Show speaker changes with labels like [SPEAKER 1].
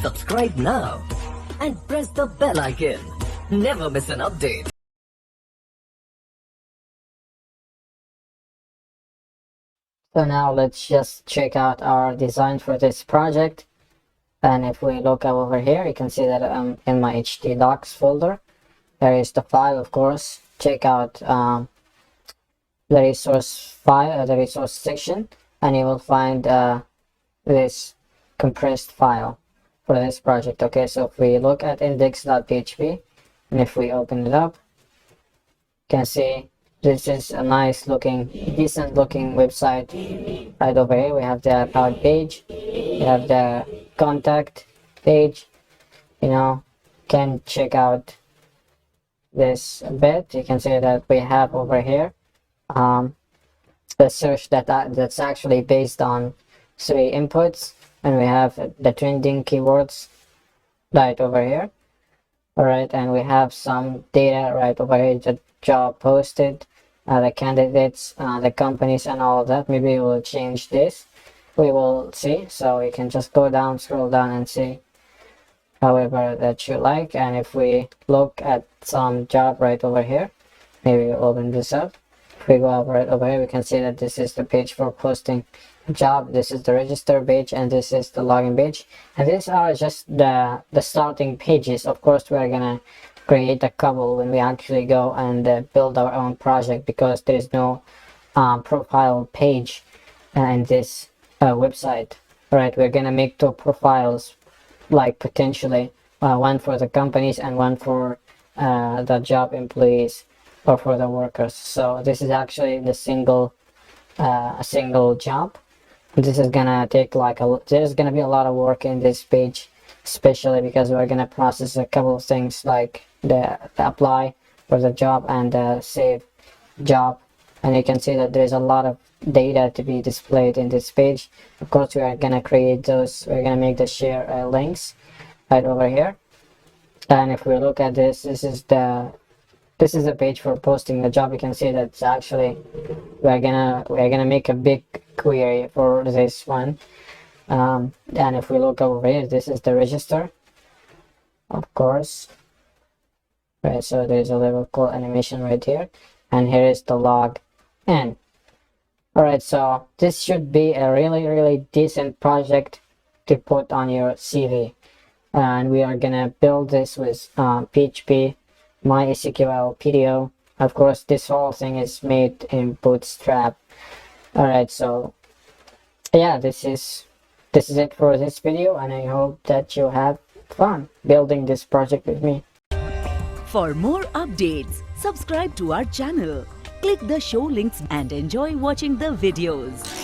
[SPEAKER 1] Subscribe now and press the bell icon. Never miss an update.
[SPEAKER 2] So now let's just check out our design for this project. And if we look over here, you can see that I'm in my HT docs folder. There is the file, of course. Check out the resource file, the resource section, and you will find this compressed file for this project. Okay, so if we look at index.php and if we open it up, you can see this is a nice looking, decent looking website. Right over here we have the about page, we have the contact page. Can check out this a bit. You can see that we have over here the search that's actually based on 3 inputs, and we have the trending keywords right over here. All right, and we have some data right over here, the job posted, the candidates, the companies, and all of that. Maybe we'll change this, we will see. So we can just go down, scroll down, and see however that you like. And if we look at some job right over here, maybe we'll open this up. If we go up right over here, we can see that this is the page for posting job, this is the register page, and this is the login page, and these are just the starting pages. Of course, we're gonna create a couple when we actually go and build our own project, because there is no profile page in this website. All right, we're gonna make 2 profiles, like potentially one for the companies and one for the job employees or for the workers. So this is actually the a single job. This is gonna take there's gonna be a lot of work in this page, especially because we're gonna process a couple of things like the apply for the job and the save job. And you can see that there's a lot of data to be displayed in this page. Of course, we are gonna create those, we're gonna make the share links right over here. And if we look at this, this is the page for posting the job. You can see that it's actually we're gonna make a big query for this one. And if we look over here, this is the register, of course. Right, so there's a little cool animation right here, and here is the log in. All right, so this should be a really decent project to put on your CV, and we are gonna build this with PHP, mysql, PDO. Of course, this whole thing is made in Bootstrap. All right, so yeah, this is it for this video, and I hope that you have fun building this project with me.
[SPEAKER 3] For more updates, subscribe to our channel, click the show links and enjoy watching the videos.